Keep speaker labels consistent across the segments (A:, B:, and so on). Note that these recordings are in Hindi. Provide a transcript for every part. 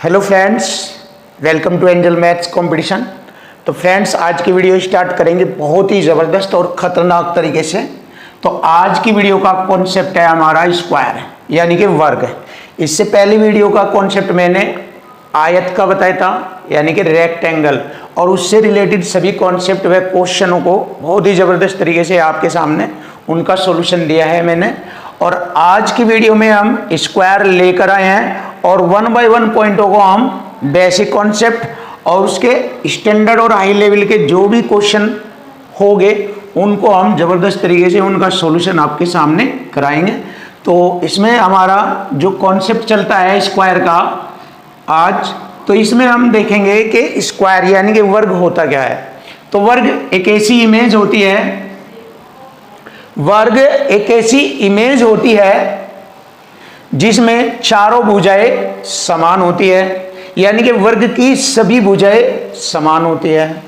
A: Hello friends, welcome to Angel maths competition. तो फ्रेंड्स, आज की वीडियो स्टार्ट करेंगे बहुत ही ज़बरदस्त और ख़तरनाक तरीके से। तो आज की वीडियो का कॉन्सेप्ट है हमारा स्क्वायर, यानी कि वर्ग। इससे पहली वीडियो का कॉन्सेप्ट मैंने आयत का बताया था, यानी कि रेक्टेंगल, और उससे रिलेटेड सभी कॉन्सेप्ट व क्वेश्चनों को बहुत ही ज़बरदस्त तरीके से आपके सामने उनका सॉल्यूशन दिया है मैंने। और आज की वीडियो में हम स्क्वायर लेकर आए हैं और 1 बाय 1 पॉइंटों को हम बेसिक कॉन्सेप्ट और उसके स्टैंडर्ड और हाई लेवल के जो भी क्वेश्चन होंगे उनको हम ज़बरदस्त तरीके से उनका सॉल्यूशन आपके सामने कराएंगे। तो इसमें हमारा जो कॉन्सेप्ट चलता है स्क्वायर का आज, तो इसमें हम देखेंगे कि स्क्वायर यानी कि वर्ग होता क्या है। तो वर्ग एक ऐसी इमेज होती है, वर्ग एक ऐसी इमेज होती है जिसमें चारों भुजाएं समान होती है, यानी कि वर्ग की सभी भुजाएं समान होती है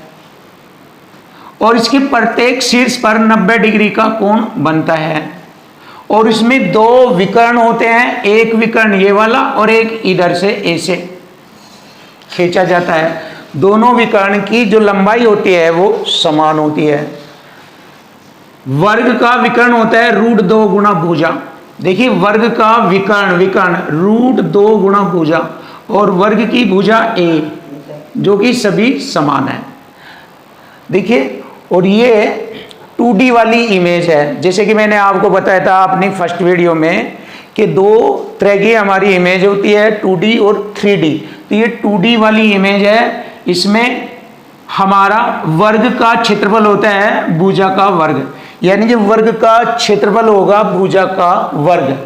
A: और इसके प्रत्येक शीर्ष पर 90 डिग्री का कोण बनता है। और इसमें दो विकर्ण होते हैं, एक विकर्ण ये वाला और एक इधर से ऐसे खींचा जाता है। दोनों विकर्ण की जो लंबाई होती है वो समान होती है। वर्ग का विकर्ण होता है √2 गुणा भुजा। देखिए, वर्ग का विकर्ण √2 गुणा भुजा और वर्ग की भुजा a, जो कि सभी समान है। देखिए, और ये 2D वाली इमेज है, जैसे कि मैंने आपको बताया था अपनी फर्स्ट वीडियो में कि दो तरह की हमारी इमेज होती है, 2D और 3D। तो ये 2D वाली इमेज है, इसमें हमारा वर्ग का क्षेत्रफल होता है भुजा का वर्ग, यानी कि वर्ग का क्षेत्रफल होगा भुजा का वर्ग।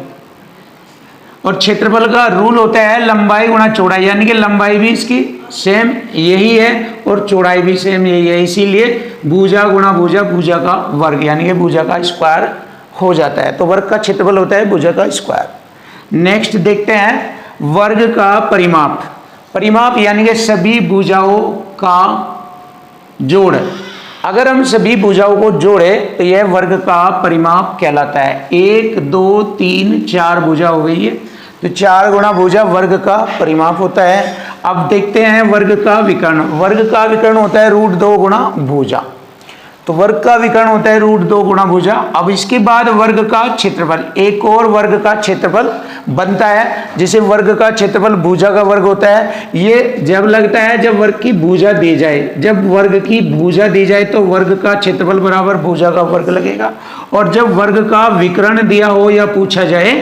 A: और क्षेत्रफल का रूल होता है लंबाई गुणा चौड़ाई, यानी कि लंबाई भी इसकी सेम यही है और चौड़ाई भी सेम यही है, इसीलिए भुजा गुणा भुजा, भुजा का वर्ग, यानी कि भुजा का स्क्वायर हो जाता है। तो वर्ग का क्षेत्रफल होता है भुजा का स्क्वायर। नेक्स्ट देखते हैं वर्ग का परिमाप। परिमाप यानी कि सभी भुजाओं का जोड़। अगर हम सभी भुजाओं को जोड़े तो यह वर्ग का परिमाप कहलाता है। 1 2 3 4 भुजा हो गई है, तो 4 गुणा भुजा वर्ग का परिमाप होता है। अब देखते हैं वर्ग का विकर्ण। वर्ग का विकर्ण होता है √2 गुणा भुजा। तो वर्ग का विकर्ण होता है √2 गुणा भुजा। अब इसके बाद वर्ग का क्षेत्रफल, एक और वर्ग का क्षेत्रफल बनता है, जिसे वर्ग का क्षेत्रफल भुजा का वर्ग होता है। ये जब लगता है जब वर्ग की भुजा दी जाए, जब वर्ग की भुजा दी जाए तो वर्ग का क्षेत्रफल बराबर भुजा का वर्ग लगेगा। और जब वर्ग का विकर्ण दिया हो या पूछा जाए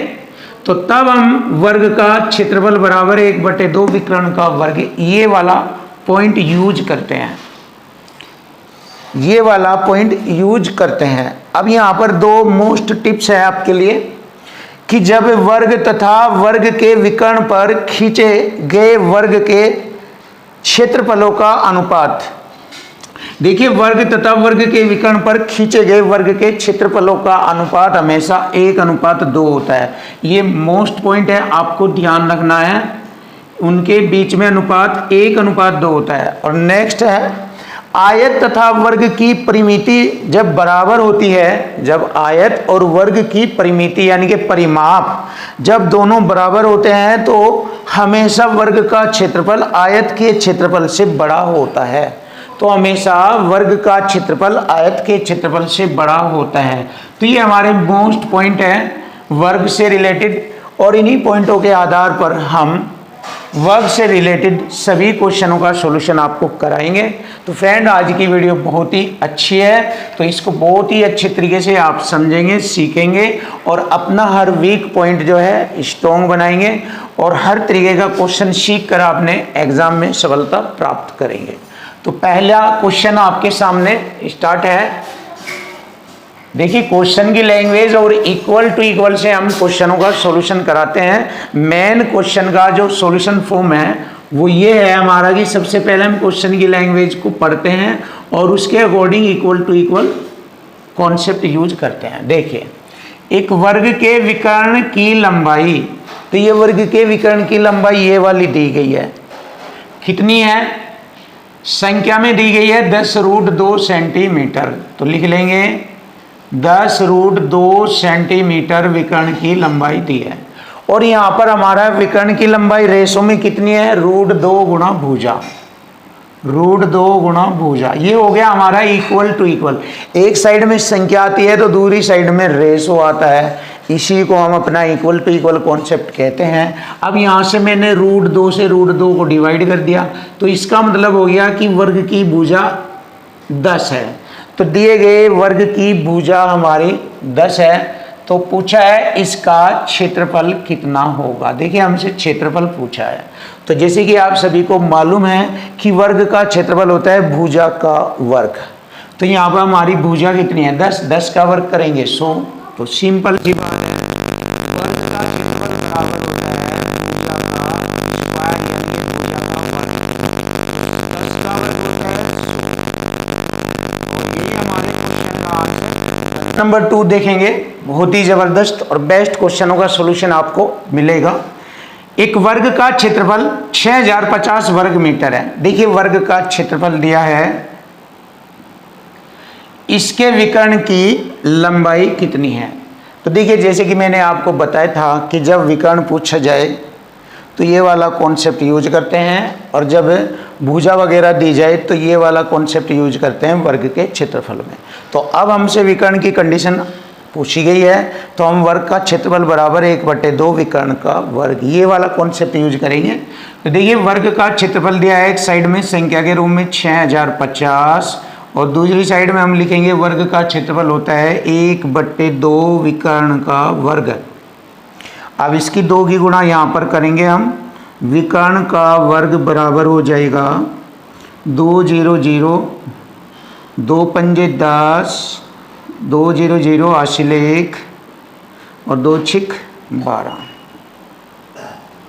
A: तो तब हम वर्ग का क्षेत्रफल बराबर 1/2 विकर्ण का वर्ग, ये वाला पॉइंट यूज करते हैं, ये वाला पॉइंट यूज करते हैं। अब यहाँ पर दो मोस्ट टिप्स है आपके लिए कि जब वर्ग तथा वर्ग के विकर्ण पर खींचे गए वर्ग के क्षेत्रफलों का अनुपात। देखिए, वर्ग तथा वर्ग के विकर्ण पर खींचे गए वर्ग के क्षेत्रफलों का अनुपात हमेशा 1:2 होता है। ये मोस्ट पॉइंट है, आपको ध्यान रखना है, उनके बीच में अनुपात 1:2 होता है। और नेक्स्ट है आयत तथा वर्ग की परिमिति जब बराबर होती है, जब आयत और वर्ग की परिमिति यानी कि परिमाप जब दोनों बराबर होते हैं तो हमेशा वर्ग का क्षेत्रफल आयत के क्षेत्रफल से बड़ा होता है। तो हमेशा वर्ग का क्षेत्रफल आयत के क्षेत्रफल से बड़ा होता है। तो ये हमारे मोस्ट पॉइंट है वर्ग से रिलेटेड, और इन्हीं पॉइंटों के आधार पर हम वर्ग से रिलेटेड सभी क्वेश्चनों का सॉल्यूशन आपको कराएंगे। तो फ्रेंड, आज की वीडियो बहुत ही अच्छी है, तो इसको बहुत ही अच्छे तरीके से आप समझेंगे, सीखेंगे और अपना हर वीक पॉइंट जो है स्ट्रॉन्ग बनाएंगे और हर तरीके का क्वेश्चन सीख कर आपने एग्जाम में सफलता प्राप्त करेंगे। तो पहला क्वेश्चन आपके सामने स्टार्ट है। देखिए, क्वेश्चन की लैंग्वेज और इक्वल टू इक्वल से हम क्वेश्चनों का सॉल्यूशन कराते हैं। मेन क्वेश्चन का जो सॉल्यूशन फॉर्म है वो ये है हमारा कि सबसे पहले हम क्वेश्चन की लैंग्वेज को पढ़ते हैं और उसके according equal to equal concept use करते हैं। देखिए, एक वर्ग के विकर्ण की लंबाई, तो ये वर्ग के विकर्ण की लंबाई ये वाली दी गई है, कितनी है, संख्या में दी गई है 10√2 सेंटीमीटर। तो लिख लेंगे 10√2 सेंटीमीटर विकर्ण की लंबाई दी है। और यहाँ पर हमारा विकर्ण की लंबाई रेशो में कितनी है, √2 गुणा भुजा, √2 गुणा भुजा। ये हो गया हमारा इक्वल टू इक्वल। एक साइड में संख्या आती है तो दूसरी साइड में रेशो आता है, इसी को हम अपना इक्वल टू इक्वल कॉन्सेप्ट कहते हैं। अब यहाँ से मैंने √2 से √2 को डिवाइड कर दिया, तो इसका मतलब हो गया कि वर्ग की भुजा 10 है। तो दिए गए वर्ग की भुजा हमारी 10 है, तो पूछा है इसका क्षेत्रफल कितना होगा। देखिए हमसे क्षेत्रफल पूछा है, तो जैसे कि आप सभी को मालूम है कि वर्ग का क्षेत्रफल होता है भुजा का वर्ग। तो यहाँ पर हमारी भुजा कितनी है, 10, 10 का वर्ग करेंगे 100। तो सिंपल सी बात है, वर्ग का क्षेत्रफल बराबर होता है भुजा का स्क्वायर यानी भुजा का वर्ग। 10 का वर्ग होता है 100। और यही हमारे क्वेश्चन का आंसर। नंबर 2 देखेंगे, बहुत ही जबरदस्त और बेस्ट क्वेश्चनों का सॉल्यूशन आपको मिलेगा। एक वर्ग का क्षेत्रफल 6050 वर्ग मीटर है। देखिए वर्ग का क्षेत्रफल दिया है, इसके विकर्ण की लंबाई कितनी है। तो देखिए जैसे कि मैंने आपको बताया था कि जब विकर्ण पूछा जाए तो ये वाला कॉन्सेप्ट यूज करते हैं, और जब भुजा वगैरह दी जाए तो ये वाला कॉन्सेप्ट यूज करते हैं वर्ग के क्षेत्रफल में। तो अब हमसे विकर्ण की कंडीशन पूछी गई है, तो हम वर्ग का क्षेत्रफल बराबर 1/2 विकर्ण का वर्ग, ये वाला कॉन्सेप्ट यूज करेंगे। तो देखिए वर्ग का क्षेत्रफल दिया है, एक साइड में संख्या के रूप में 6050, और दूसरी साइड में हम लिखेंगे वर्ग का क्षेत्रफल होता है 1/2 विकर्ण का वर्ग। अब इसकी 2 की गुणा यहाँ पर करेंगे हम, विकर्ण का वर्ग बराबर हो जाएगा 2 0 0, 2 पंजे 10, 2 0 0 हासिल 1 और 2 6 12।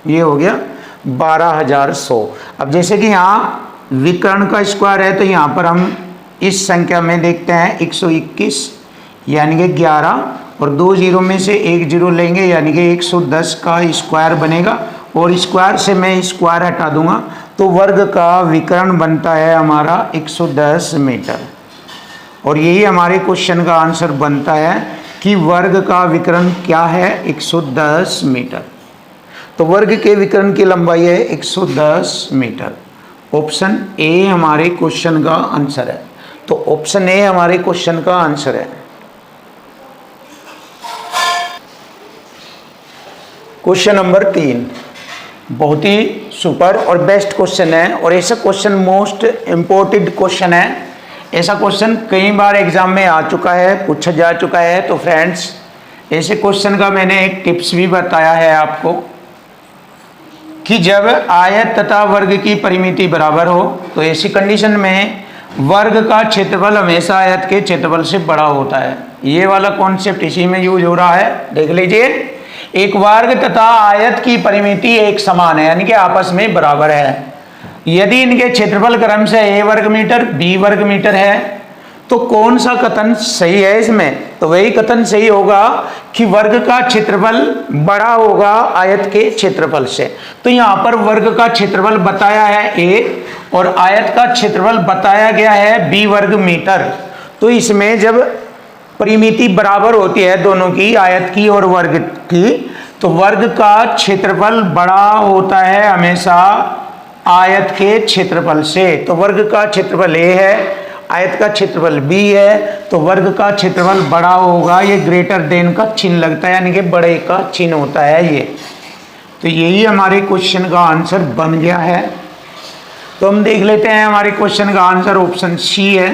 A: ये हो गया 12100। अब जैसे कि यहाँ विकर्ण का स्क्वायर है, तो यहाँ पर हम इस संख्या में देखते हैं 121 यानी कि 11, और 2 जीरो में से 1 जीरो लेंगे यानी कि 110 का स्क्वायर बनेगा, और स्क्वायर से मैं स्क्वायर हटा दूंगा, तो वर्ग का विकर्ण बनता है हमारा 110 मीटर। और यही हमारे क्वेश्चन का आंसर बनता है कि वर्ग का विकर्ण क्या है, 110 मीटर। तो वर्ग के विकर्ण की लंबाई है 110 मीटर। ऑप्शन ए हमारे क्वेश्चन का आंसर है। तो ऑप्शन ए हमारे क्वेश्चन का आंसर है। क्वेश्चन नंबर 3 बहुत ही सुपर और बेस्ट क्वेश्चन है, और ऐसा क्वेश्चन मोस्ट इम्पोर्टेंट क्वेश्चन है। ऐसा क्वेश्चन कई बार एग्जाम में आ चुका है, पूछा जा चुका है। तो फ्रेंड्स ऐसे क्वेश्चन का मैंने एक टिप्स भी बताया है आपको कि जब आयत तथा वर्ग की परिमिति बराबर हो तो ऐसी कंडीशन में वर्ग का क्षेत्रफल हमेशा आयत के क्षेत्रफल से बड़ा होता है। ये वाला कॉन्सेप्ट इसी में यूज हो रहा है, देख लीजिए। एक वर्ग तथा आयत की परिमिति एक समान है, यानी कि आपस में बराबर है। यदि इनके क्षेत्रफल क्रम से a वर्ग मीटर b वर्ग मीटर है, तो कौन सा कथन सही है इसमें? तो वही कथन सही होगा कि वर्ग का क्षेत्रफल बड़ा होगा आयत के क्षेत्रफल से। तो यहाँ पर वर्ग का क्षेत्रफल बताया है a और आयत का क्षेत्रफल बताया गया है b वर्ग मीटर। तो इसमें जब परिमिति बराबर होती है दोनों की, आयत की और वर्ग की, तो वर्ग का क्षेत्रफल बड़ा होता है हमेशा आयत के क्षेत्रफल से। तो वर्ग का क्षेत्रफल a है, आयत का क्षेत्रफल b है, तो वर्ग का क्षेत्रफल बड़ा होगा। ये ग्रेटर देन का चिन्ह लगता है, यानी कि बड़े का चिन्ह होता है ये। तो यही हमारे क्वेश्चन का आंसर बन गया है। तो हम देख लेते हैं हमारे क्वेश्चन का आंसर ऑप्शन सी है।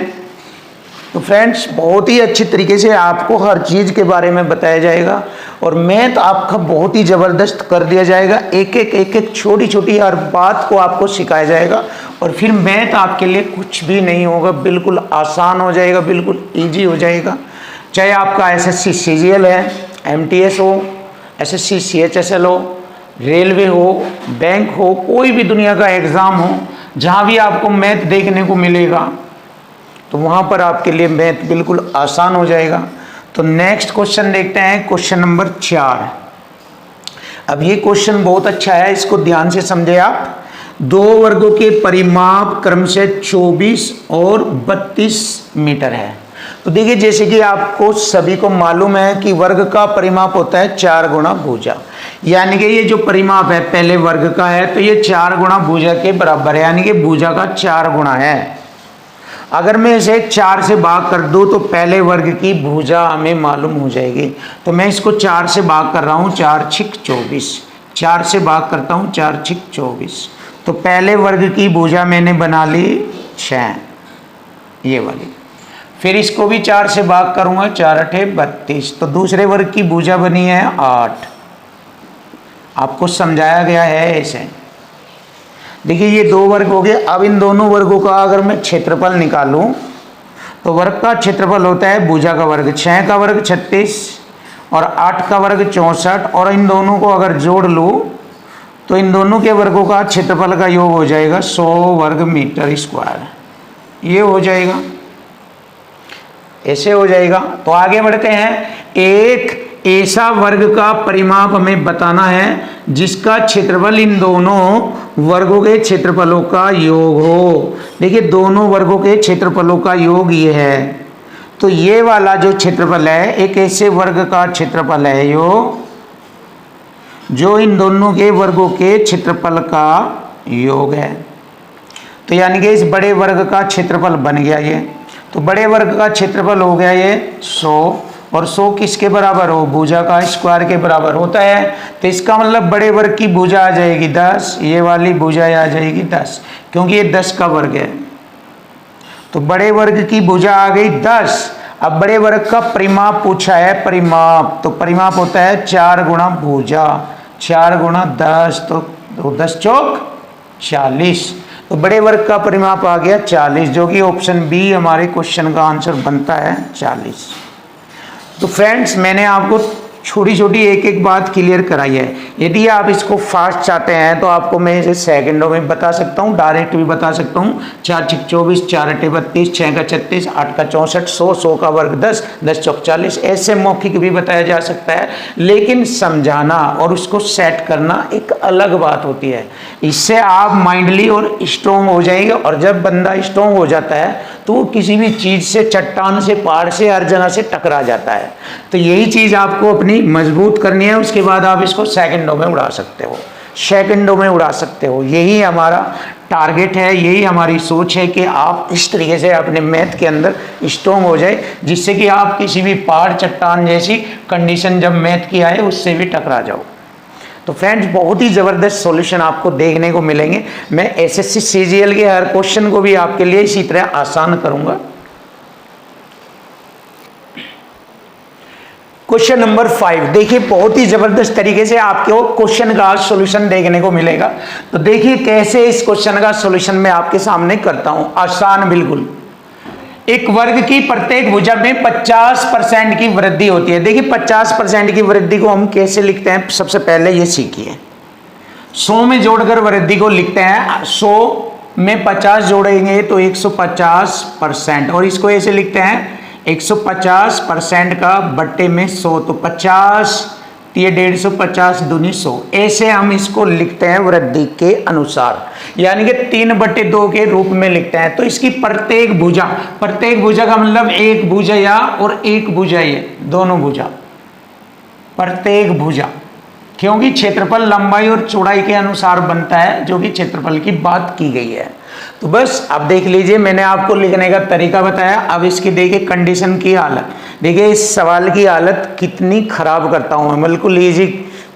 A: तो फ्रेंड्स बहुत ही अच्छी तरीके से आपको हर चीज़ के बारे में बताया जाएगा, और मैथ आपका बहुत ही ज़बरदस्त कर दिया जाएगा। एक एक छोटी छोटी हर बात को आपको सिखाया जाएगा, और फिर मैथ आपके लिए कुछ भी नहीं होगा, बिल्कुल आसान हो जाएगा, बिल्कुल ईजी हो जाएगा। चाहे आपका SSC CGL है, MTS हो, SSC CHSL हो, रेलवे हो, बैंक हो, कोई भी दुनिया का एग्ज़ाम हो, जहाँ भी आपको मैथ देखने को मिलेगा तो वहाँ पर आपके लिए मैथ बिल्कुल आसान हो जाएगा। तो नेक्स्ट क्वेश्चन देखते हैं, क्वेश्चन नंबर 4। अब ये क्वेश्चन बहुत अच्छा है, इसको ध्यान से समझे आप। दो वर्गों के परिमाप क्रम से 24 और 32 मीटर है। तो देखिए जैसे कि आपको सभी को मालूम है कि वर्ग का परिमाप होता है 4 गुणा भुजा, यानी कि ये जो परिमाप है पहले वर्ग का है तो ये 4 गुणा भुजा के बराबर है, यानी कि भुजा का 4 गुणा है। अगर मैं इसे 4 से भाग कर दूं तो पहले वर्ग की भुजा हमें मालूम हो जाएगी। तो मैं इसको 4 से भाग कर रहा हूं, 4 छिक 24, 4 से भाग करता हूं, 4 छिक 24। तो पहले वर्ग की भुजा मैंने बना ली 6, ये वाली। फिर इसको भी 4 से भाग करूंगा, 4 अठे 32। तो दूसरे वर्ग की भुजा बनी है 8। आपको समझाया गया है ऐसे। देखिए ये 2 वर्ग हो गए। अब इन दोनों वर्गों का अगर मैं क्षेत्रफल निकालूं तो वर्ग का क्षेत्रफल होता है भुजा का वर्ग, 6 का वर्ग 36 और 8 का वर्ग 64, और इन दोनों को अगर जोड़ लूं तो इन दोनों के वर्गों का क्षेत्रफल का योग हो जाएगा 100 वर्ग मीटर स्क्वायर। ये हो जाएगा, ऐसे हो जाएगा। तो आगे बढ़ते हैं। एक ऐसा वर्ग का परिमाप हमें बताना है जिसका क्षेत्रफल इन दोनों वर्गों के क्षेत्रफलों का योग हो। देखिए दोनों वर्गों के क्षेत्रफलों का योग ये है। तो ये वाला जो क्षेत्रफल है एक ऐसे वर्ग का क्षेत्रफल है जो इन दोनों के वर्गों के क्षेत्रफल का योग है। तो यानी कि इस बड़े वर्ग का क्षेत्रफल बन गया ये। तो बड़े वर्ग का क्षेत्रफल हो गया ये 100, और 100 किसके बराबर हो, भुजा का स्क्वायर के बराबर होता है। तो इसका मतलब बड़े वर्ग की भुजा आ जाएगी 10, ये वाली भुजा आ जाएगी 10, क्योंकि ये 10 का वर्ग है। तो बड़े वर्ग की भुजा आ गई 10। अब बड़े वर्ग का परिमाप पूछा है, परिमाप। तो परिमाप होता है 4 गुणा भुजा, 4 गुणा 10, तो 10 चौक 40। तो बड़े वर्ग का परिमाप आ गया 40, जो कि ऑप्शन बी हमारे क्वेश्चन का आंसर बनता है 40। तो फ्रेंड्स मैंने आपको छोटी छोटी एक एक बात क्लियर कराई है। यदि आप इसको फास्ट चाहते हैं तो आपको मैं इसे सेकंडों में बता सकता हूँ, डायरेक्ट भी बता सकता हूँ। 4 छिक 24, 4 अठे 32, 6 का 36, 8 का 64, 100, 100 का वर्ग 10, 10 चौक 40, ऐसे मौखिक भी बताया जा सकता है। लेकिन समझाना और उसको सेट करना एक अलग बात होती है। इससे आप माइंडली और स्ट्रॉन्ग हो जाएंगे, और जब बंदा स्ट्रॉन्ग हो जाता है तो वो किसी भी चीज़ से, चट्टान से, पहाड़ से, हर जगह से टकरा जाता है। तो यही चीज़ आपको अपनी मजबूत करनी है। उसके बाद आप इसको सेकंडों में उड़ा सकते हो, सेकंडों में उड़ा सकते हो। यही हमारा टारगेट है, यही हमारी सोच है कि आप इस तरीके से अपने मैथ के अंदर स्ट्रॉन्ग हो जाए, जिससे कि आप किसी भी पहाड़, चट्टान जैसी कंडीशन जब मैथ की आए उससे भी टकरा जाओ। तो फ्रेंड्स बहुत ही ज़बरदस्त सॉल्यूशन आपको देखने को मिलेंगे। मैं एसएससी सीजीएल के हर क्वेश्चन को भी आपके लिए इसी तरह आसान करूंगा। क्वेश्चन नंबर 5 देखिए, बहुत ही जबरदस्त तरीके से आपको क्वेश्चन का सॉल्यूशन देखने को मिलेगा। तो देखिए कैसे इस क्वेश्चन का सॉल्यूशन मैं आपके सामने करता हूं, आसान बिल्कुल। एक वर्ग की प्रत्येक भुजा में 50% की वृद्धि होती है। देखिए 50% की वृद्धि को हम कैसे लिखते हैं, सबसे पहले ये सीखिए। 100 में जोड़कर वृद्धि को लिखते हैं, 100 में 50 जोड़ेंगे तो 150%, और इसको ऐसे लिखते हैं 150% का बट्टे में 100, तो 50, ये 150 दूनी 100, ऐसे हम इसको लिखते हैं वृद्धि के अनुसार, यानी कि 3/2 के रूप में लिखते हैं। तो इसकी प्रत्येक भुजा का मतलब एक भुजा या और एक भुजा, ये दोनों भुजा, प्रत्येक भुजा, क्योंकि क्षेत्रफल लंबाई और चौड़ाई के अनुसार बनता है, जो कि क्षेत्रफल की बात की गई है। तो बस अब देख लीजिए, मैंने आपको लिखने का तरीका बताया। अब इसकी देखिए कंडीशन की हालत, देखिए इस सवाल की हालत कितनी खराब करता हूं मैं, बिल्कुल इजी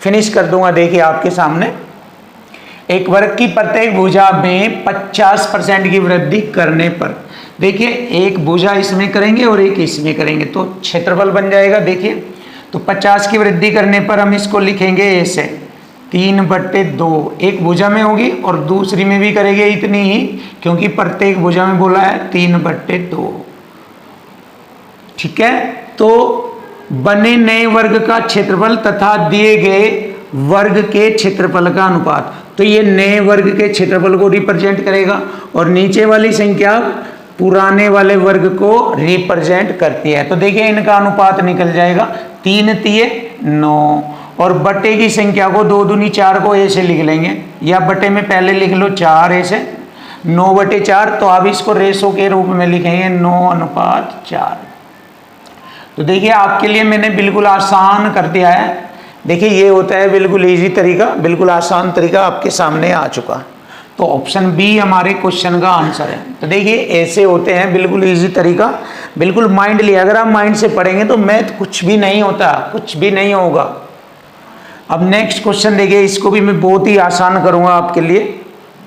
A: फिनिश कर दूंगा। देखिए आपके सामने, एक वर्ग की प्रत्येक भुजा में 50% की वृद्धि करने पर, देखिए एक भुजा इसमें करेंगे और एक इसमें करेंगे तो क्षेत्रफल बन जाएगा। देखिए तो 50 की वृद्धि करने पर हम इसको लिखेंगे ऐसे 3/2, एक भुजा में होगी और दूसरी में भी करेंगे इतनी ही, क्योंकि प्रत्येक भुजा में बोला है 3/2। ठीक है, तो बने नए वर्ग का क्षेत्रफल तथा दिए गए वर्ग के क्षेत्रफल का अनुपात, तो ये नए वर्ग के क्षेत्रफल को रिप्रेजेंट करेगा, और नीचे वाली संख्या पुराने वाले वर्ग को रिप्रेजेंट करती है। तो देखिए इनका अनुपात निकल जाएगा 3 तिये 9, और बटे की संख्या को 2 दूनी 4 को ऐसे लिख लेंगे, या बटे में पहले लिख लो 4 ऐसे, 9/4। तो अब इसको रेशो के रूप में लिखेंगे 9:4। तो देखिए आपके लिए मैंने बिल्कुल आसान कर दिया है। देखिए ये होता है बिल्कुल इजी तरीका, बिल्कुल आसान तरीका आपके सामने आ चुका। तो ऑप्शन बी हमारे क्वेश्चन का आंसर है। तो देखिए ऐसे होते हैं बिल्कुल इजी तरीका, बिल्कुल माइंड लिया, अगर आप माइंड से पढ़ेंगे तो मैथ कुछ भी नहीं होता, कुछ भी नहीं होगा। अब नेक्स्ट क्वेश्चन देखिए, इसको भी मैं बहुत ही आसान करूंगा आपके लिए,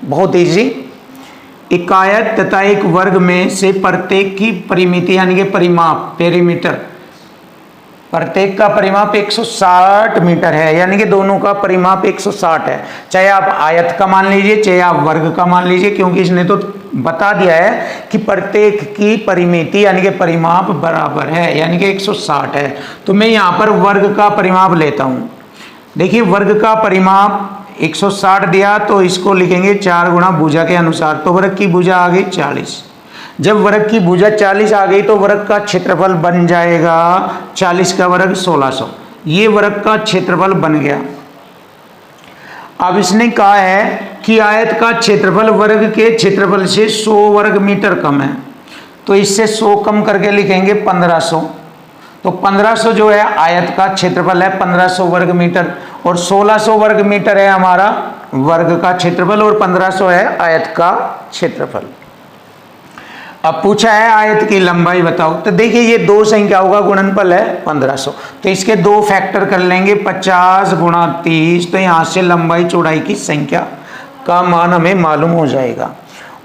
A: बहुत इजी। एक आयत तथा एक वर्ग में से प्रत्येक की परिमिति यानी कि परिमाप, पेरीमीटर, प्रत्येक का परिमाप 160 मीटर है, यानी कि दोनों का परिमाप 160 है। चाहे आप आयत का मान लीजिए चाहे आप वर्ग का मान लीजिए, क्योंकि इसने तो बता दिया है कि प्रत्येक की परिमिति यानी कि परिमाप बराबर है, यानी कि 160 है। तो मैं यहाँ पर वर्ग का परिमाप लेता हूँ। देखिए वर्ग का परिमाप 160 दिया तो इसको लिखेंगे 4 गुणा भुजा के अनुसार। तो वर्ग की भुजा आ गई 40। जब वर्ग की भुजा 40 आ गई तो वर्ग का क्षेत्रफल बन जाएगा 40 का वर्ग 1600। ये वर्ग का क्षेत्रफल बन गया। अब इसने कहा है कि आयत का क्षेत्रफल वर्ग के क्षेत्रफल से 100 वर्ग मीटर कम है, तो इससे 100 कम करके लिखेंगे 1500। तो 1500 जो है आयत का क्षेत्रफल है 1500 वर्ग मीटर, और 1600 वर्ग मीटर है हमारा वर्ग का क्षेत्रफल, और 1500 है आयत का क्षेत्रफल। अब पूछा है आयत की लंबाई बताओ। तो देखिए ये दो संख्याओं का गुणनफल है 1500, तो इसके दो फैक्टर कर लेंगे 50 गुणा 30। तो यहाँ से लंबाई चौड़ाई की संख्या का मान हमें मालूम हो जाएगा।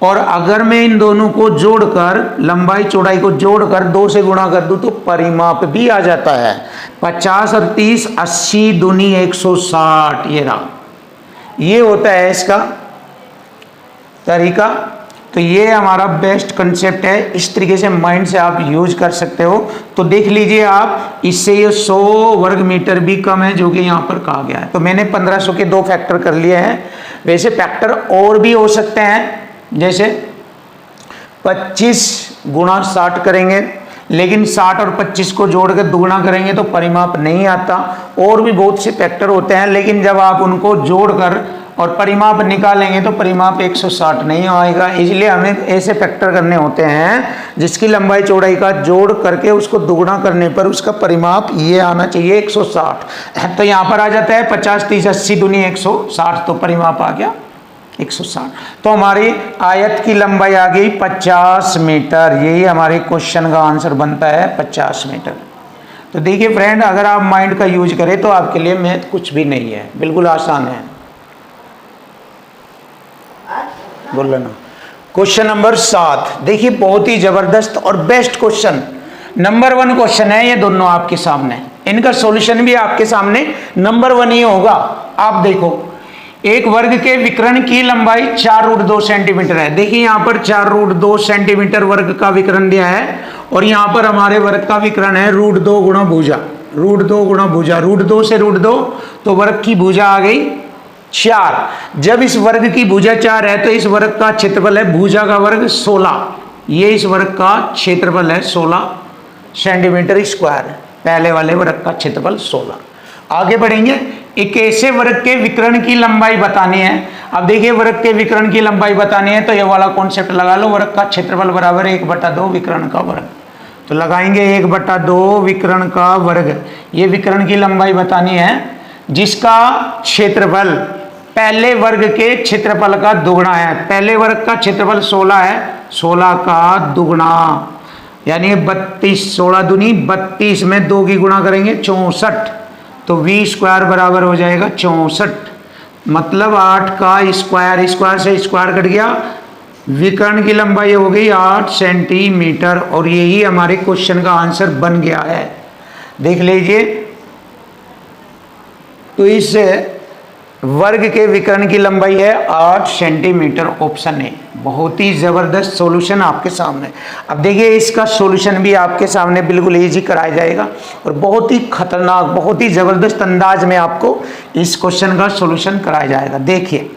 A: और अगर मैं इन दोनों को जोड़कर, लंबाई चौड़ाई को जोड़कर 2 से गुणा कर दूं तो परिमाप भी आ जाता है। 50 और 30 80 दूनी 160, ये रहा, ये होता है इसका तरीका। तो ये हमारा बेस्ट कंसेप्ट है, इस तरीके से माइंड से आप यूज कर सकते हो। तो देख लीजिए आप, इससे ये 100 वर्ग मीटर भी कम है जो कि यहाँ पर कहा गया है। तो मैंने 1500 के दो फैक्टर कर लिए हैं। वैसे फैक्टर और भी हो सकते हैं, जैसे 25 गुणा 60 करेंगे, लेकिन 60 और 25 को जोड़कर दुगुना करेंगे तो परिमाप नहीं आता। और भी बहुत से फैक्टर होते हैं, लेकिन जब आप उनको जोड़कर और परिमाप निकालेंगे तो परिमाप 160 नहीं आएगा। इसलिए हमें ऐसे फैक्टर करने होते हैं जिसकी लंबाई चौड़ाई का जोड़ करके उसको दुगुना करने पर उसका परिमाप ये आना चाहिए 160। तो यहाँ पर आ जाता है 50 30 80 दूनी 160, तो परिमाप आ गया 160। तो हमारी आयत की लंबाई आ गई 50 मीटर। यही हमारे क्वेश्चन का आंसर बनता है 50 मीटर। तो देखिए फ्रेंड, अगर आप माइंड का यूज करें तो आपके लिए मैथ कुछ भी नहीं है, बिल्कुल आसान है। बोल लेना। क्वेश्चन नंबर 7 देखिए, बहुत ही जबरदस्त और बेस्ट क्वेश्चन, नंबर 1 क्वेश्चन है ये दोनों आपके सामने। इनका सॉल्यूशन भी आपके सामने नंबर 1 ही होगा। आप देखो, एक वर्ग के विकर्ण की लंबाई 4√2 सेंटीमीटर है। देखिए यहाँ पर 4√2 सेंटीमीटर वर्ग का विकर्ण दिया है, और यहाँ पर हमारे वर्ग का विकर्ण है √2 गुणा भुजा, √2 गुणा भुजा, √2 से √2 तो वर्ग की भुजा आ गई 4। जब इस वर्ग की भुजा 4 है तो इस वर्ग का क्षेत्रफल है भुजा का वर्ग 16। ये इस वर्ग का क्षेत्रफल है 16 सेंटीमीटर स्क्वायर। पहले वाले वर्ग का क्षेत्रफल 16। आगे बढ़ेंगे, एक ऐसे वर्ग के विकर्ण की लंबाई बतानी है। अब देखिए वर्ग के विकर्ण की लंबाई बतानी है तो ये वाला कॉन्सेप्ट लगा लो, वर्ग का क्षेत्रफल बराबर 1/2 विकर्ण का वर्ग। तो लगाएंगे 1/2 विकर्ण का वर्ग। ये विकर्ण की लंबाई बतानी है जिसका क्षेत्रफल पहले वर्ग के क्षेत्रफल का दुगुना है। पहले वर्ग का क्षेत्रफल 16 है, 16 का दुगुना यानी 32। 16 दूनी 32 में 2 की गुणा करेंगे 64, तो v स्क्वायर बराबर हो जाएगा 64। मतलब 8 का स्क्वायर, स्क्वायर से स्क्वायर कट गया, विकर्ण की लंबाई हो गई 8 सेंटीमीटर। और यही हमारे क्वेश्चन का आंसर बन गया है। देख लीजिए, तो इस वर्ग के विकर्ण की लंबाई है 8 सेंटीमीटर, ऑप्शन ए। बहुत ही जबरदस्त सॉल्यूशन आपके सामने। अब देखिए इसका सॉल्यूशन भी आपके सामने बिल्कुल इजी कराया जाएगा, और बहुत ही खतरनाक, बहुत ही जबरदस्त अंदाज में आपको इस क्वेश्चन का सॉल्यूशन कराया जाएगा। देखिए,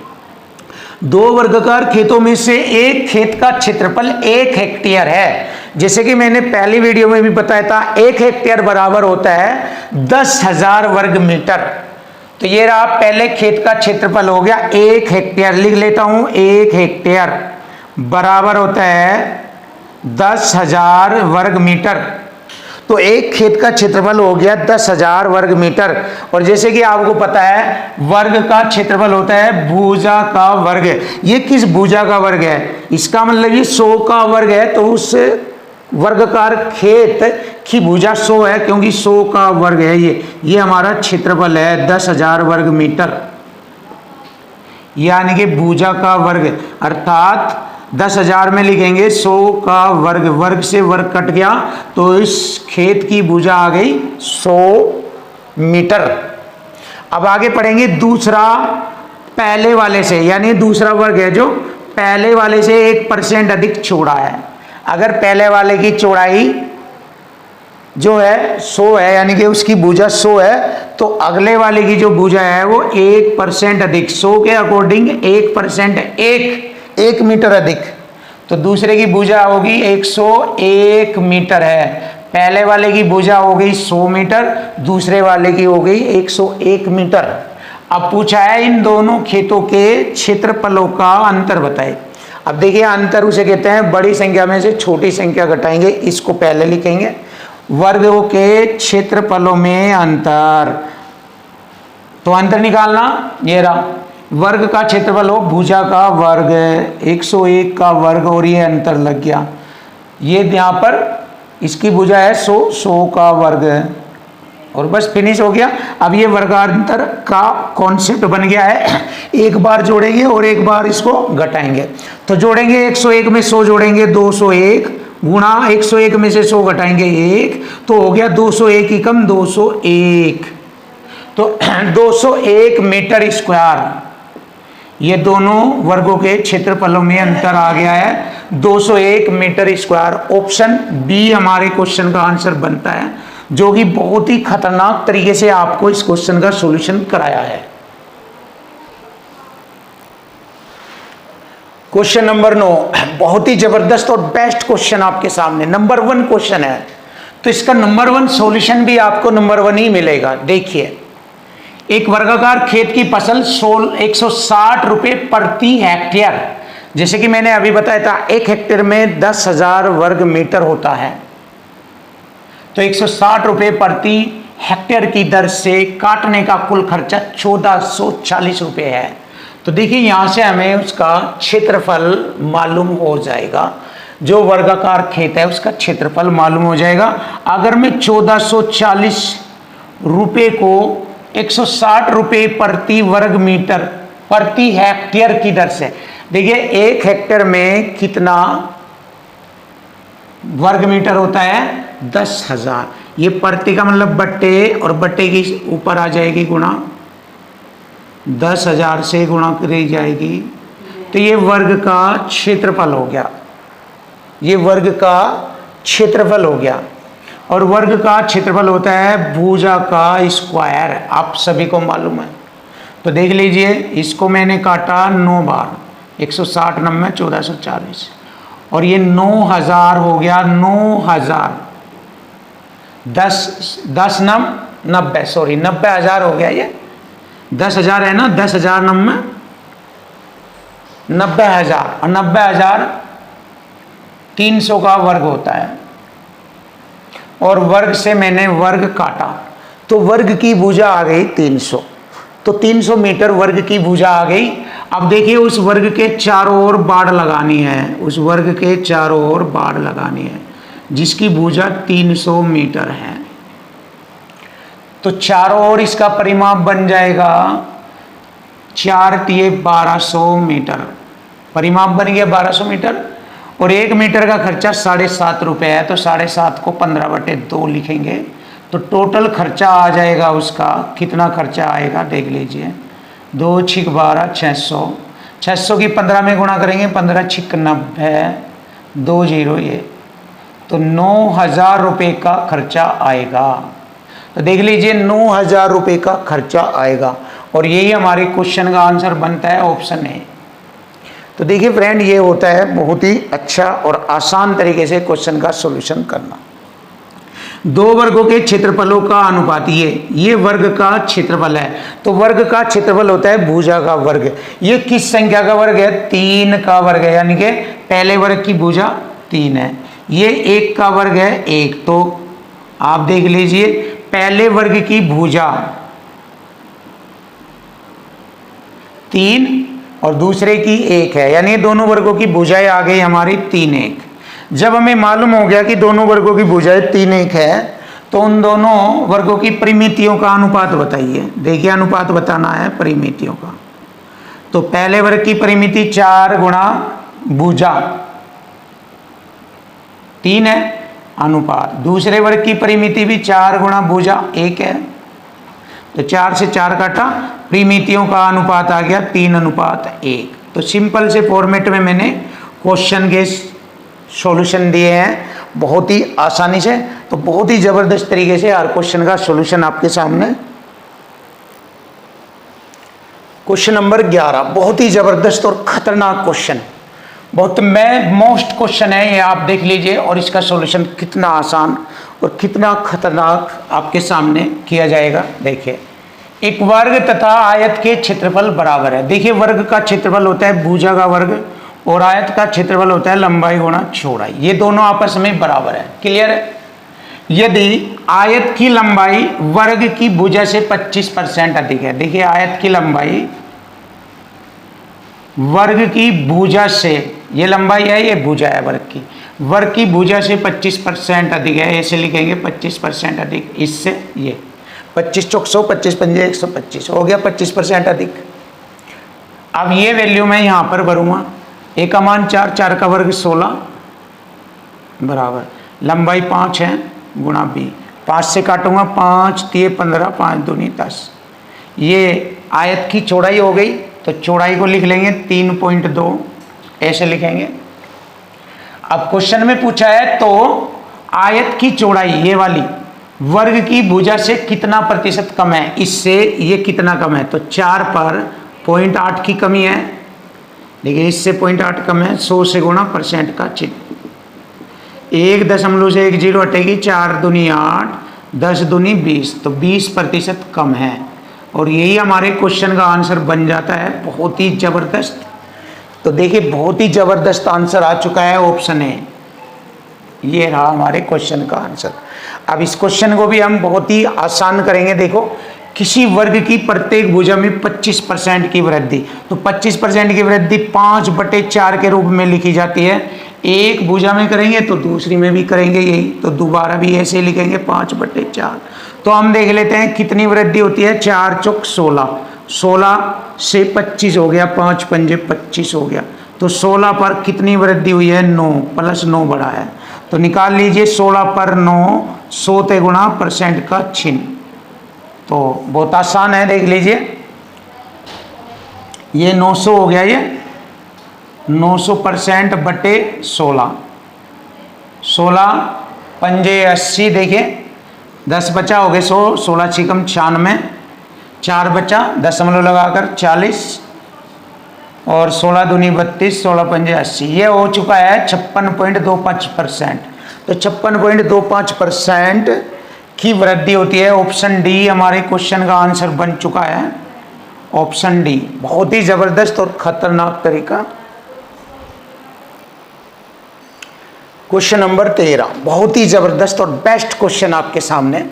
A: 2 वर्गाकार खेतों में से एक खेत का क्षेत्रफल 1 हेक्टेयर है। जैसे कि मैंने पहली वीडियो में भी बताया था, 1 हेक्टेयर बराबर होता है 10,000 वर्ग मीटर। तो ये रहा पहले खेत का क्षेत्रफल हो गया 1 हेक्टेयर। लिख लेता हूं, 1 हेक्टेयर बराबर होता है 10,000 वर्ग मीटर। तो एक खेत का क्षेत्रफल हो गया 10,000 वर्ग मीटर। और जैसे कि आपको पता है वर्ग का क्षेत्रफल होता है भुजा का वर्ग। ये किस भुजा का वर्ग है? इसका मतलब ये 100 का वर्ग है, तो उस वर्गाकार खेत की भुजा 100 है, क्योंकि 100 का वर्ग है। ये हमारा क्षेत्रफल है 10,000 वर्ग मीटर, यानी कि भुजा का वर्ग, अर्थात 10,000 में लिखेंगे 100 का वर्ग, वर्ग से वर्ग कट गया तो इस खेत की भुजा आ गई 100 मीटर। अब आगे पढ़ेंगे दूसरा पहले वाले से, यानी दूसरा वर्ग है जो पहले वाले से 1% अधिक चौड़ा है। अगर पहले वाले की चौड़ाई जो है 100 है, यानी कि उसकी भुजा 100 है, तो अगले वाले की जो भुजा है वो 1% अधिक, 100 के अकॉर्डिंग 1%, एक मीटर अधिक, तो दूसरे की भुजा होगी 101 मीटर है। पहले वाले की भुजा हो गई 100 मीटर, दूसरे वाले की हो गई 101 मीटर। अब पूछा है इन दोनों खेतों के क्षेत्रफलों का अंतर बताए। अब देखिए अंतर उसे कहते हैं बड़ी संख्या में से छोटी संख्या घटाएंगे, इसको पहले लिखेंगे, वर्गों के क्षेत्रफलों में अंतर। तो अंतर निकालना, ये रहा वर्ग का क्षेत्रफल हो भुजा का वर्ग 101 का वर्ग, और ये अंतर लग गया। ये यहाँ पर इसकी भुजा है 100 का वर्ग, और बस फिनिश हो गया। अब ये वर्गांतर का कॉन्सेप्ट बन गया है, एक बार जोड़ेंगे और एक बार इसको घटाएंगे। तो जोड़ेंगे 101 में 100 जोड़ेंगे 201, गुणा 101 में से 100 घटाएंगे 1, तो हो गया 201 एकम 201, तो 201 मीटर स्क्वायर। ये दोनों वर्गों के क्षेत्रफलों में अंतर आ गया है 201 मीटर स्क्वायर। ऑप्शन बी हमारे क्वेश्चन का आंसर बनता है, जो कि बहुत ही खतरनाक तरीके से आपको इस क्वेश्चन का सॉल्यूशन कराया है। क्वेश्चन नंबर 9 बहुत ही जबरदस्त और बेस्ट क्वेश्चन आपके सामने, नंबर 1 क्वेश्चन है, तो इसका नंबर 1 सॉल्यूशन भी आपको नंबर 1 ही मिलेगा। देखिए, एक वर्गाकार खेत की फसल 160 रुपये प्रति हेक्टेयर, जैसे कि मैंने अभी बताया था 1 हेक्टेयर में 10,000 वर्ग मीटर होता है, तो 160 रुपये प्रति हेक्टेयर की दर से काटने का कुल खर्चा 1440 रुपये है। तो देखिए यहाँ से हमें उसका क्षेत्रफल मालूम हो जाएगा, जो वर्गाकार खेत है उसका क्षेत्रफल मालूम हो जाएगा। अगर मैं 1440 रुपये को 160 रुपये प्रति वर्ग मीटर प्रति हेक्टेयर की दर से, देखिए 1 हेक्टेयर में कितना वर्ग मीटर होता है 10,000, ये प्रति का मतलब बट्टे, और बट्टे की ऊपर आ जाएगी गुणा, 10,000 से गुणा करी जाएगी, तो ये वर्ग का क्षेत्रफल हो गया, ये वर्ग का क्षेत्रफल हो गया। और वर्ग का क्षेत्रफल होता है भुजा का स्क्वायर, आप सभी को मालूम है। तो देख लीजिए, इसको मैंने काटा 9 बार, 160 9 1440, और ये 9,000 हो गया, 9,000 10 9 90, सॉरी 90,000 हो गया, ये 10,000 है ना, 10,000 9 90,000, और 90,000 300 का वर्ग होता है, और वर्ग से मैंने वर्ग काटा तो वर्ग की भुजा आ गई 300, तो 300 मीटर वर्ग की भुजा आ गई। अब देखिए उस वर्ग के चारों ओर बाड़ लगानी है, उस वर्ग के चारों ओर बाड़ लगानी है जिसकी भुजा 300 मीटर है, तो चारों ओर इसका परिमाप बन जाएगा 4 × 1200 मीटर, परिमाप बन गया 1200 मीटर, और 1 मीटर का खर्चा 7.5 रुपये है, तो 7.5 को 15/2 लिखेंगे, तो टोटल खर्चा आ जाएगा उसका, कितना खर्चा आएगा देख लीजिए, 2 × 12 600, 600 की 15 में गुणा करेंगे, 15 × 90, 2 0 ये, तो 9,000 रुपये का खर्चा आएगा। तो देख लीजिए 9,000 रुपये का खर्चा आएगा, और यही हमारे क्वेश्चन का आंसर बनता है, ऑप्शन ए। तो देखिए फ्रेंड, ये होता है बहुत ही अच्छा और आसान तरीके से क्वेश्चन का सॉल्यूशन करना। दो वर्गों के क्षेत्रफलों का अनुपात, ये वर्ग का क्षेत्रफल है, तो वर्ग का क्षेत्रफल होता है भुजा का वर्ग। ये किस संख्या का वर्ग है? 3 का वर्ग है, यानी कि पहले वर्ग की भुजा 3 है। ये 1 का वर्ग है 1, तो आप देख लीजिए, पहले वर्ग की भुजा 3 और दूसरे की 1 है, यानी दोनों वर्गों की भुजाएं आ गई हमारी 3 1। जब हमें मालूम हो गया कि दोनों वर्गों की भुजाएं 3 1 है, तो उन दोनों वर्गों की परिमितियों का अनुपात बताइए। देखिए, अनुपात बताना है परिमितियों का। तो पहले वर्ग की परिमिति 4 गुणा भुजा 3 है, अनुपात। दूसरे वर्ग की परिमिति भी 4 गुणा भुजा 1 है, तो 4 से 4 काटा, परिमितियों का अनुपात आ गया 3:1। तो सिंपल से फॉर्मेट में मैंने क्वेश्चन के सॉल्यूशन दिए हैं, बहुत ही आसानी से। तो बहुत ही जबरदस्त तरीके से हर क्वेश्चन का सॉल्यूशन आपके सामने। क्वेश्चन नंबर 11 बहुत ही जबरदस्त और खतरनाक क्वेश्चन, बहुत मोस्ट क्वेश्चन है ये, आप देख लीजिए। और इसका सॉल्यूशन कितना आसान और कितना खतरनाक आपके सामने किया जाएगा। देखिए, एक वर्ग तथा आयत के क्षेत्रफल बराबर है। देखिए, वर्ग का क्षेत्रफल होता है भुजा का वर्ग और आयत का क्षेत्रफल होता है लंबाई गुणा चौड़ाई। ये दोनों आपस में बराबर है। क्लियर है? यदि आयत की लंबाई वर्ग की भुजा से 25% अधिक है, देखिए आयत की लंबाई वर्ग की भुजा से, ये लंबाई है, ये भुजा है वर्ग की भुजा से 25% अधिक है, ऐसे लिखेंगे 25% अधिक। इससे ये 25 चौक 100, 25 पंजे 125 हो गया 25% अधिक। अब ये वैल्यू मैं यहाँ पर भरूंगा, ए का मान 4, 4 का वर्ग 16 बराबर लंबाई 5 है गुणा बी। 5 से काटूंगा, 5 3 15, 5 दूनी 10। ये आयत की चौड़ाई हो गई, तो चौड़ाई को लिख लेंगे 3.2, ऐसे लिखेंगे। अब क्वेश्चन में पूछा है तो आयत की चौड़ाई ये वाली वर्ग की भुजा से कितना प्रतिशत कम है, इससे ये कितना कम है, तो 4 पर 0.8 की कमी है। देखिए, इससे 0.8 कम है, 100 से गुणा परसेंट का चिन्ह, 1 दशमलव से 1 0 हटेगी, 4 दूनी 8, 10 दूनी 20, तो 20% कम है। और यही हमारे क्वेश्चन का आंसर बन जाता है। बहुत ही जबरदस्त। तो देखिए, बहुत ही जबरदस्त आंसर आ चुका है, ऑप्शन ए। ये रहा हमारे क्वेश्चन का आंसर। अब इस क्वेश्चन को भी हम बहुत ही आसान करेंगे। देखो, किसी वर्ग की प्रत्येक भुजा में 25% की वृद्धि, तो 25% की वृद्धि 5/4 के रूप में लिखी जाती है। एक भुजा में करेंगे तो दूसरी में भी करेंगे यही, तो दोबारा भी ऐसे लिखेंगे 5/4। तो हम देख लेते हैं कितनी वृद्धि होती है। 4 चौक 16, 16 से 25 हो गया, 5 पंजे 25 हो गया, तो 16 पर कितनी वृद्धि हुई है, 9 प्लस 9 बढ़ा है, तो निकाल लीजिए 16 पर 9, 100 ते गुणा परसेंट का चिन्ह। तो बहुत आसान है, देख लीजिए, ये 900 हो गया, ये 900% बटे 16, 16 पंजे 80, देखिए 10 बचा हो गए 100, 16 छिकम 96, 4 बचा दशमलव लगाकर 40, और 16 दूनी 32, 16 पंजे 80, ये हो चुका है 56.25%। तो 56.25% की वृद्धि होती है। ऑप्शन डी हमारे क्वेश्चन का आंसर बन चुका है, ऑप्शन डी। बहुत ही जबरदस्त और खतरनाक तरीका। क्वेश्चन नंबर 13 बहुत ही जबरदस्त और बेस्ट क्वेश्चन आपके सामने।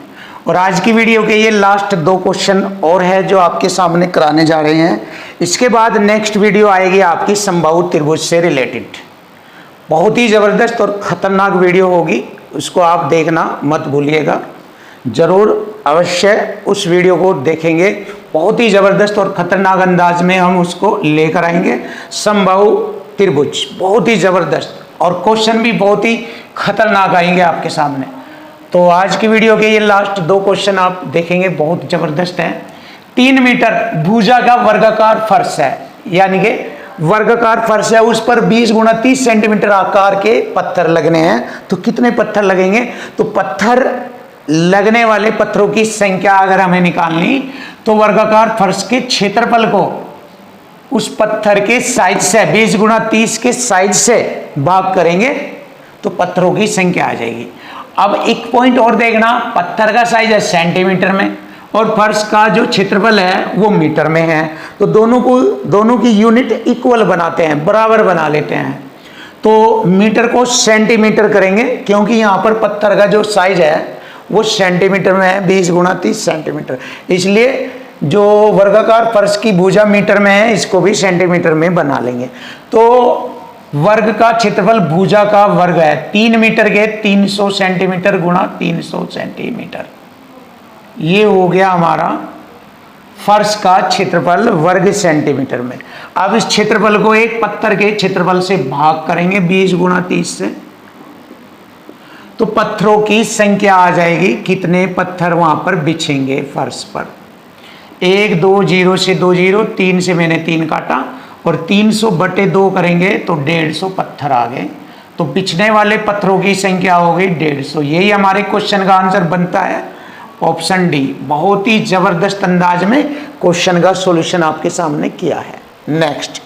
A: और आज की वीडियो के ये लास्ट 2 क्वेश्चन और है जो आपके सामने कराने जा रहे हैं। इसके बाद नेक्स्ट वीडियो आएगी आपकी समबाहु त्रिभुज से रिलेटेड। बहुत ही जबरदस्त और खतरनाक वीडियो होगी, उसको आप देखना मत भूलिएगा, जरूर अवश्य उस वीडियो को देखेंगे। बहुत ही जबरदस्त और खतरनाक अंदाज में हम उसको लेकर आएंगे। समबाहु त्रिभुज बहुत ही जबरदस्त, और क्वेश्चन भी बहुत ही खतरनाक आएंगे आपके सामने। तो आज की वीडियो के ये लास्ट 2 क्वेश्चन आप देखेंगे, बहुत जबरदस्त है। 3 मीटर भुजा का वर्गाकार फर्श है, यानी कि वर्गाकार फर्श है, उस पर 20 गुणा 30 सेंटीमीटर आकार के पत्थर लगने हैं। तो कितने पत्थर लगेंगे, तो पत्थर लगने वाले पत्थरों की संख्या अगर हमें निकालनी, तो वर्गाकार फर्श के क्षेत्रफल को उस पत्थर के साइज से 20 गुणा 30 के साइज से भाग करेंगे, तो पत्थरों की संख्या आ जाएगी। अब एक पॉइंट और देखना, पत्थर का साइज है सेंटीमीटर में और फर्श का जो क्षेत्रफल है वो मीटर में है, तो दोनों की यूनिट इक्वल बनाते हैं, बराबर बना लेते हैं। तो मीटर को सेंटीमीटर करेंगे, क्योंकि यहाँ पर पत्थर का जो साइज है वो सेंटीमीटर में है, 20 गुणा 30 सेंटीमीटर। इसलिए जो वर्गाकार फर्श की भुजा मीटर में है, इसको भी सेंटीमीटर में बना लेंगे। तो वर्ग का क्षेत्रफल भुजा का वर्ग है 3 मीटर के 300 सेंटीमीटर गुणा 300 सेंटीमीटर। ये हो गया हमारा फर्श का क्षेत्रफल वर्ग सेंटीमीटर में। अब इस क्षेत्रफल को एक पत्थर के क्षेत्रफल से भाग करेंगे 20 गुणा 30 से, तो पत्थरों की संख्या आ जाएगी, कितने पत्थर वहां पर बिछेंगे फर्श पर। 1 2 0 से 2 0, 3 से मैंने 3 काटा और 300 बटे 2 करेंगे तो 150 पत्थर आ गए। तो बिछने वाले पत्थरों की संख्या हो गई 150। यही हमारे क्वेश्चन का आंसर बनता है, ऑप्शन डी। बहुत ही जबरदस्त अंदाज में क्वेश्चन का सॉल्यूशन आपके सामने किया है। नेक्स्ट,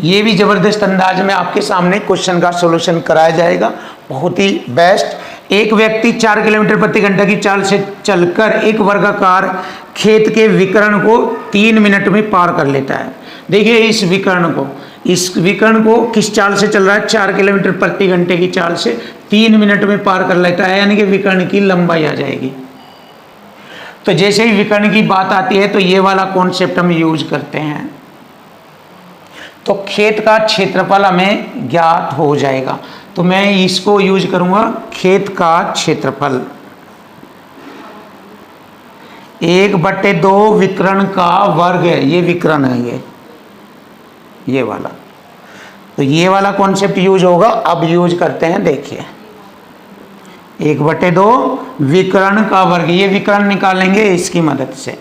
A: ये भी जबरदस्त अंदाज में आपके सामने क्वेश्चन का सॉल्यूशन कराया जाएगा, बहुत ही बेस्ट। एक व्यक्ति 4 किलोमीटर प्रति घंटा की चाल से चलकर एक वर्गाकार खेत के विकर्ण को 3 मिनट में पार कर लेता है। देखिए इस विकर्ण को किस चाल से चल रहा है, 4 किलोमीटर प्रति घंटे की चाल से 3 मिनट में पार कर लेता है, यानी कि विकर्ण की लंबाई आ जाएगी। तो जैसे ही विकर्ण की बात आती है तो ये वाला कॉन्सेप्ट हम यूज करते हैं, तो खेत का क्षेत्रफल हमें ज्ञात हो जाएगा। तो मैं इसको यूज करूंगा, खेत का क्षेत्रफल 1/2 विकर्ण का वर्ग है, ये विकर्ण है ये वाला। तो ये वाला कॉन्सेप्ट यूज होगा। अब यूज करते हैं, देखिए 1/2 विकर्ण का वर्ग, ये विकर्ण निकालेंगे इसकी मदद से,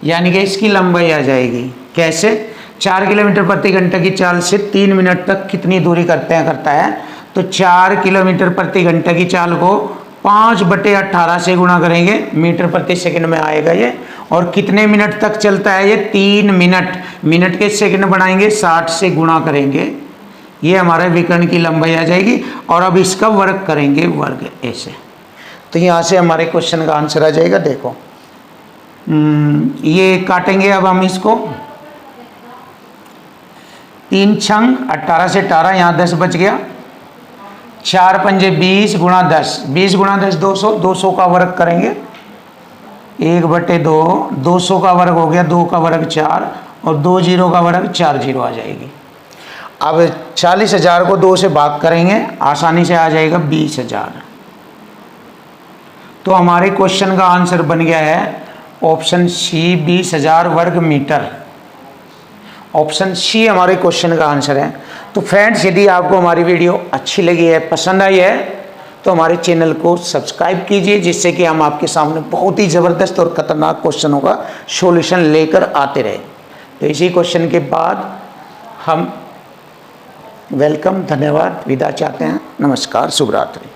A: यानी कि इसकी लंबाई आ जाएगी। कैसे? 4 किलोमीटर प्रति घंटे की चाल से 3 मिनट तक कितनी दूरी करता है, तो 4 किलोमीटर प्रति घंटे की चाल को 5/18 से गुणा करेंगे, मीटर प्रति सेकंड में आएगा ये। और कितने मिनट तक चलता है ये? 3 मिनट। मिनट के सेकंड बनाएंगे, 60 से गुणा करेंगे, ये हमारा विकर्ण की लंबाई आ जाएगी। और अब इसका वर्ग करेंगे, वर्ग ऐसे। तो यहाँ से हमारे क्वेश्चन का आंसर आ जाएगा। देखो ये काटेंगे अब हम इसको, 3 छंग 18 से 18, यहाँ 10 बच गया, 4 पंजे 20 गुणा 10, 20 गुणा 10 200, 200 का वर्ग करेंगे 1/2, 200 का वर्ग हो गया, 2 का वर्ग 4 और 2 जीरो का वर्ग 4 जीरो आ जाएगी। अब 40,000 को 2 से भाग करेंगे, आसानी से आ जाएगा 20,000। तो हमारे क्वेश्चन का आंसर बन गया है ऑप्शन सी, 20,000 वर्ग मीटर। ऑप्शन सी हमारे क्वेश्चन का आंसर है। तो फ्रेंड्स, यदि आपको हमारी वीडियो अच्छी लगी है, पसंद आई है, तो हमारे चैनल को सब्सक्राइब कीजिए, जिससे कि हम आपके सामने बहुत ही ज़बरदस्त और ख़तरनाक क्वेश्चनों का सॉल्यूशन लेकर आते रहे। तो इसी क्वेश्चन के बाद हम वेलकम, धन्यवाद, विदा चाहते हैं। नमस्कार, शुभ रात्रि।